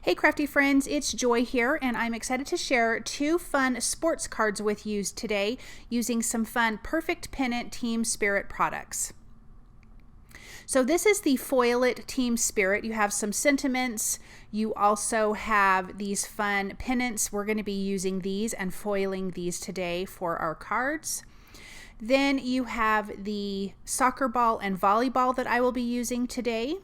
Hey crafty friends, it's Joy here, and I'm excited to share two fun sports cards with you today using some fun Perfect Pennant Team Spirit products. So this is the Foil It Team Spirit. You have some sentiments. You also have these fun pennants. We're going to be using these and foiling these today for our cards. Then you have the soccer ball and volleyball that I will be using today.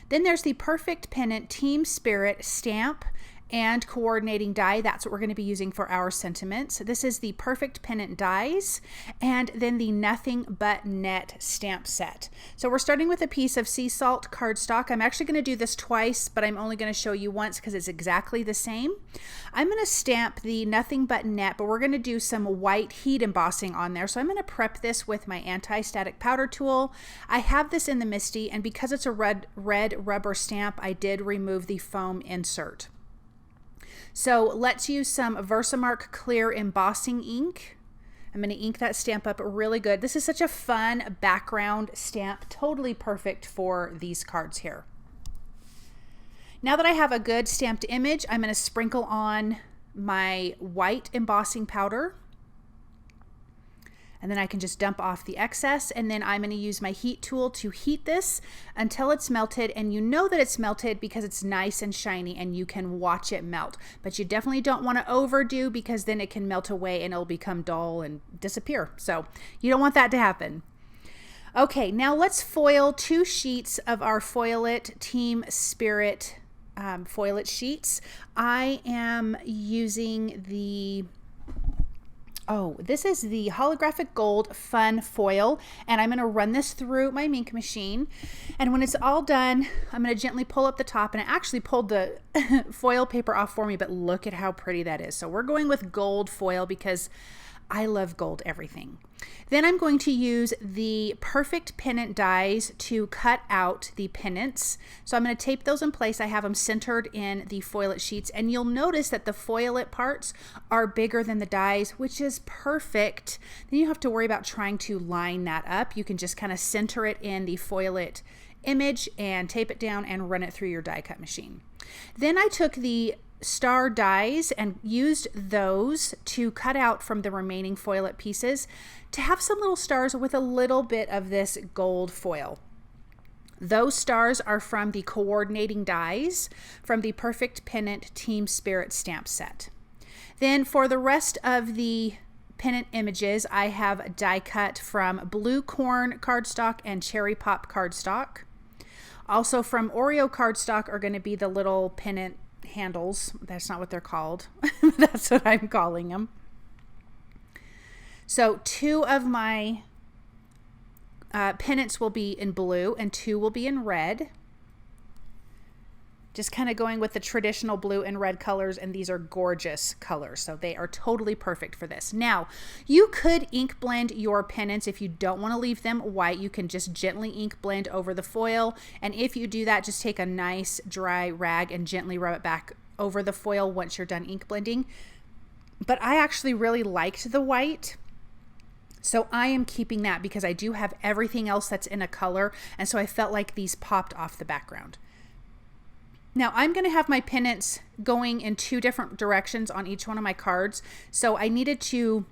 Then there's the Perfect Pennant Team Spirit stamp and coordinating die. That's what we're going to be using for our sentiments. This is the Perfect Pennant dies, and then the Nothing But Net stamp set. So we're starting with a piece of sea salt cardstock. I'm actually going to do this twice, but I'm only going to show you once because it's exactly the same. I'm going to stamp the Nothing But Net, but we're going to do some white heat embossing on there. So I'm going to prep this with my anti-static powder tool. I have this in the Misty, and because it's a red rubber stamp, I did remove the foam insert. So let's use some VersaMark clear embossing ink. I'm going to ink that stamp up really good. This is such a fun background stamp, totally perfect for these cards here. Now that I have a good stamped image, I'm going to sprinkle on my white embossing powder. And then I can just dump off the excess, and then I'm going to use my heat tool to heat this until it's melted. And you know that it's melted because it's nice and shiny and you can watch it melt. But you definitely don't want to overdo, because then it can melt away and it'll become dull and disappear. So you don't want that to happen. Okay, now let's foil 2 sheets of our Foil It Team Spirit Foil It sheets. I am using the this is the holographic gold fun foil, and I'm going to run this through my ink machine. And when it's all done, I'm going to gently pull up the top, and it actually pulled the foil paper off for me, but look at how pretty that is. So we're going with gold foil because I love gold everything. Then I'm going to use the Perfect Pennant dies to cut out the pennants. So I'm going to tape those in place. I have them centered in the Foil It sheets, and you'll notice that the Foil It parts are bigger than the dies, which is perfect. Then you have to worry about trying to line that up. You can just kind of center it in the Foil It image and tape it down and run it through your die cut machine. Then I took the star dies and used those to cut out from the remaining Foil It pieces to have some little stars with a little bit of this gold foil. Those stars are from the coordinating dies from the Perfect Pennant Team Spirit stamp set. Then for the rest of the pennant images, I have die cut from Blue Corn cardstock and Cherry Pop cardstock. Also from Oreo cardstock are going to be the little pennant handles. That's not what they're called. That's what I'm calling them. So 2 of my pennants will be in blue and 2 will be in red. Just kind of going with the traditional blue and red colors, and these are gorgeous colors, so they are totally perfect for this. Now, you could ink blend your pennants. If you don't want to leave them white, you can just gently ink blend over the foil, and if you do that, just take a nice dry rag and gently rub it back over the foil once you're done ink blending. But I actually really liked the white, so I am keeping that because I do have everything else that's in a color, and so I felt like these popped off the background. Now I'm going to have my pennants going in 2 different directions on each one of my cards. So I needed to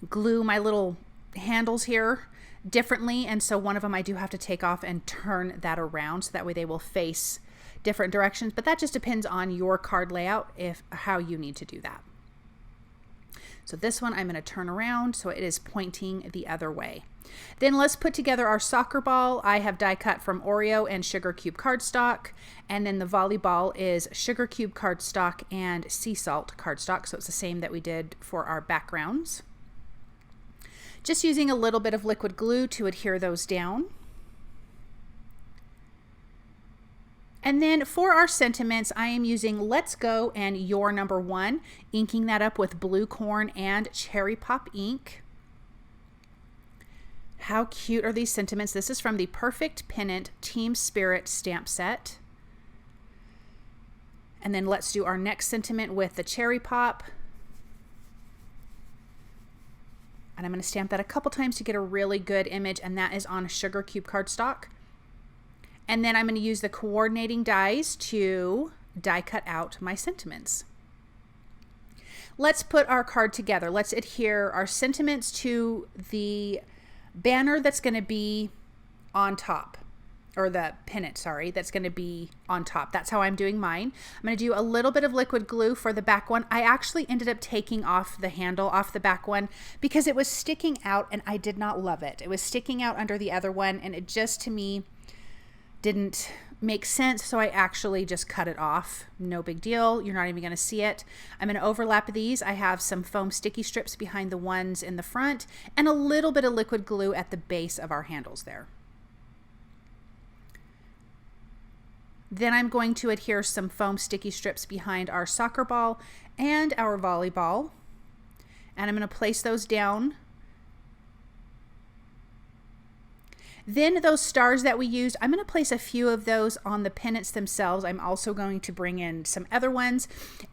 glue my little handles here differently. And so one of them I do have to take off and turn that around so that way they will face different directions. But that just depends on your card layout, how you need to do that. So this one I'm going to turn around so it is pointing the other way. Then let's put together our soccer ball. I have die cut from Oreo and Sugar Cube cardstock. And then the volleyball is Sugar Cube cardstock and sea salt cardstock. So it's the same that we did for our backgrounds. Just using a little bit of liquid glue to adhere those down. And then for our sentiments, I am using Let's Go and Your Number One, inking that up with Blue Corn and Cherry Pop ink. How cute are these sentiments? This is from the Perfect Pennant Team Spirit stamp set. And then let's do our next sentiment with the Cherry Pop. And I'm going to stamp that a couple times to get a really good image, and that is on Sugar Cube cardstock. And then I'm going to use the coordinating dies to die cut out my sentiments. Let's put our card together. Let's adhere our sentiments to the banner that's going to be on top, or the pennant, sorry, that's going to be on top. That's how I'm doing mine. I'm going to do a little bit of liquid glue for the back one. I actually ended up taking off the handle off the back one because it was sticking out and I did not love it. It was sticking out under the other one and it just, to me, didn't make sense. So I actually just cut it off. No big deal. You're not even going to see it. I'm going to overlap these. I have some foam sticky strips behind the ones in the front and a little bit of liquid glue at the base of our handles there. Then I'm going to adhere some foam sticky strips behind our soccer ball and our volleyball. And I'm going to place those down. Then those stars that we used, I'm going to place a few of those on the pennants themselves. I'm also going to bring in some other ones.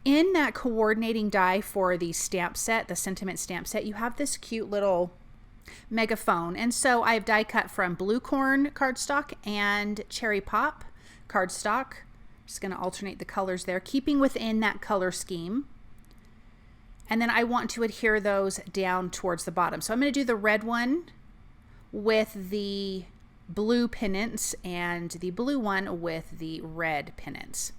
In that coordinating die for the stamp set, the sentiment stamp set, you have this cute little megaphone. And so I've die cut from blue corn cardstock and cherry pop cardstock. Just going to alternate the colors there, keeping within that color scheme. And then I want to adhere those down towards the bottom. So I'm going to do the red one with the blue pennants and the blue one with the red pennants.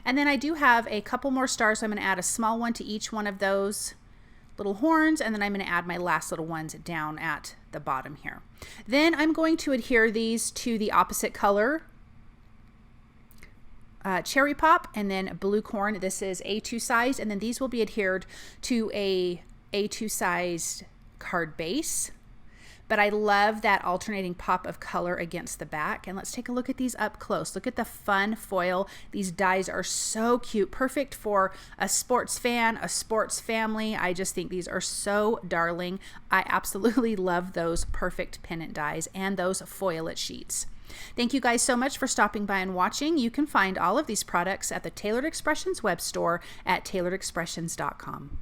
And then I do have a couple more stars. So I'm going to add a small one to each one of those little horns, and then I'm going to add my last little ones down at the bottom here. Then I'm going to adhere these to the opposite color cherry pop and then blue corn. This is A2 size, and then these will be adhered to a A2 sized card base. But I love that alternating pop of color against the back. And let's take a look at these up close. Look at the fun foil. These dies are so cute, perfect for a sports fan, a sports family. I just think these are so darling. I absolutely love those perfect pennant dies and those foilet sheets. Thank you guys so much for stopping by and watching. You can find all of these products at the Tailored Expressions web store at tailoredexpressions.com.